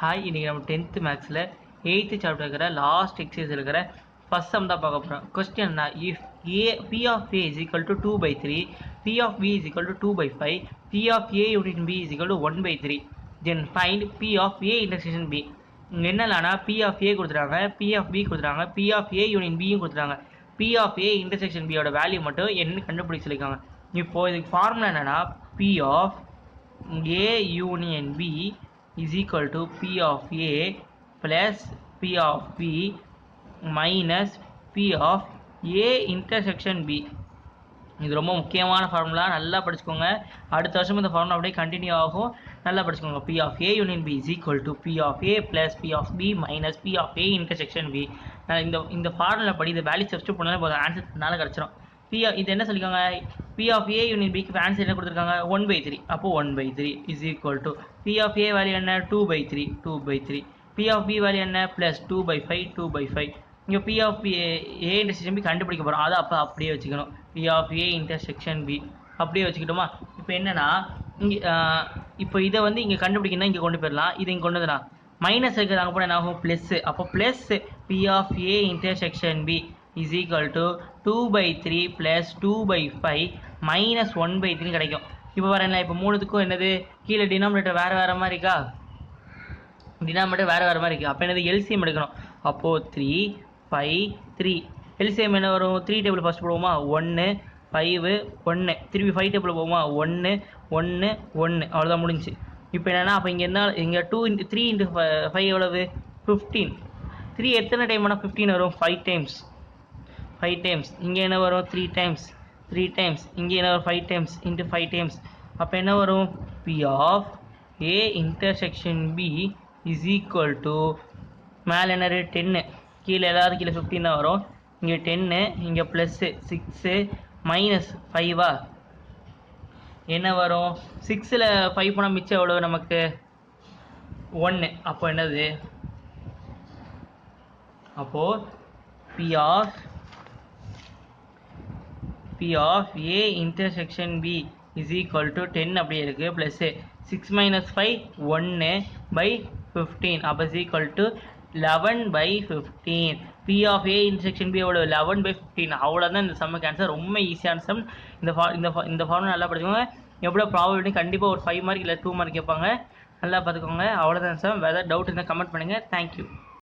Hi, இன்றைக்கி நம்ம 10th மேக்ஸில் 8th சாப்டர் இருக்கிற லாஸ்ட் எக்ஸசைஸ் இருக்கிற ஃபஸ்ட் சம் தான் பார்க்க போகிறோம். கொஸ்டின் என்ன, if P of A is equal to 2/3, P of B is equal to 2/5, P of A unit B is equal to 1/3, then find P of A intersection B. என்னன்னா P of A கொடுத்துறாங்க, P of B கொடுத்துறாங்க, P of A unit Bயும் கொடுத்துறாங்க. P of A intersection B ஓட value மட்டும் என்ன கண்டுபிடிச்சு சொல்லியிருக்காங்க. இப்போ இதுக்கு ஃபார்முலா என்னன்னா P of A union B is equal to P of A plus P of B minus P of A intersection B. இது ரொம்ப முக்கியமான ஃபார்முலா, நல்லா படிச்சுக்கோங்க. அடுத்த வருஷம் இந்த ஃபார்முலா அப்படியே கண்டினியூ ஆகும், நல்லா படிச்சுக்கோங்க. P of A union B is equal to P of A plus P of B minus P of A intersection B. இந்த ஃபார்முலா படி இந்த வேல்யூ சப்ஸ்டிட்யூட் பண்ணாலே போதும், ஆன்சர் தன்னால கிடச்சிரும். இது என்ன சொல்லியிருக்காங்க, P of A union B க்கு ஆன்சர் என்ன கொடுத்துருக்காங்க 1/3. அப்போ 1/3 is equal to P of A value என்ன 2/3. P of B வேல்யூ என்ன ப்ளஸ் 2/5. இங்கே P of A intersection B கண்டுபிடிக்க போகிறோம், அதை அப்போ அப்படியே வச்சுக்கணும். P of A intersection B அப்படியே வச்சுக்கிட்டோமா. இப்போ என்னன்னா இங்கே இப்போ இதை வந்து இங்கே கண்டுபிடிக்கணும், இங்கே கொண்டு போயிடலாம். இதை இங்கே கொண்டு வந்துடலாம், மைனஸ் இருக்கிறது அங்கே போனால் என்ன ஆகும் ப்ளஸ்ஸு. அப்போ plus P of A intersection B is equal to 2/3 plus 2/5 minus 1/3 கிடைக்கும். இப்போ வரேன்ல, இப்போ மூணுத்துக்கும் என்னது கீழே டினாமினேட்டர் வேறு மாதிரி இருக்கா, டினாமினேட்டர் வேறு மாதிரி இருக்குது. அப்போ என்னது எல்சிஎம் எடுக்கணும். அப்போது 3 5 3 எல்சிஎம் என்ன வரும், 3 டேபிள் ஃபஸ்ட் போடுவோமா, 1 5 1, திருப்பி 5 டேபிள் போவோமா, 1 1 1, அவ்வளோதான் முடிஞ்சு. இப்போ என்னென்னா அப்போ இங்கே என்ன, இங்கே 3 × 5 எவ்வளவு 15. 3 எத்தனை டைம் ஆனால் 15 வரும், 5 டைம்ஸ். இங்கே என்ன வரும் 3 டைம்ஸ். இங்கே என்ன வரும் 5 டைம்ஸ் இன்ட்டு 5 டைம்ஸ். அப்போ என்ன வரும் P of A intersection B is equal to மேலே என்ன 10, கீழே எல்லாரும் கீழே 15 தான் வரும். இங்கே 10, இங்கே ப்ளஸ்ஸு 6 மைனஸ் 5 என்ன வரும் 6ல் 5 போனால் மிச்சம் எவ்வளோ நமக்கு 1. அப்போ என்னது, அப்போது P of A intersection B is equal to 10 அப்படியே இருக்குது, ப்ளஸ்ஸு 6 - 5 1/15, அப்போ is equal to 11/15. P of A intersection B எவ்வளோ 11/15. அவ்வளோதான் இந்த சம்முக்கு ஆன்சர். ரொம்ப ஈஸியான சம். இந்த ஃபார்முலா நல்லா படிச்சுக்கோங்க. எவ்வளோ ப்ராபபிலிட்டி கண்டிப்பாக ஒரு 5 மார்க் இல்லை 2 மார்க் கேட்பாங்க, நல்லா பார்த்துக்கோங்க. அவ்வளோதான் சம். வேறு டவுட் இருந்தால் கமெண்ட் பண்ணுங்கள். தேங்க்யூ.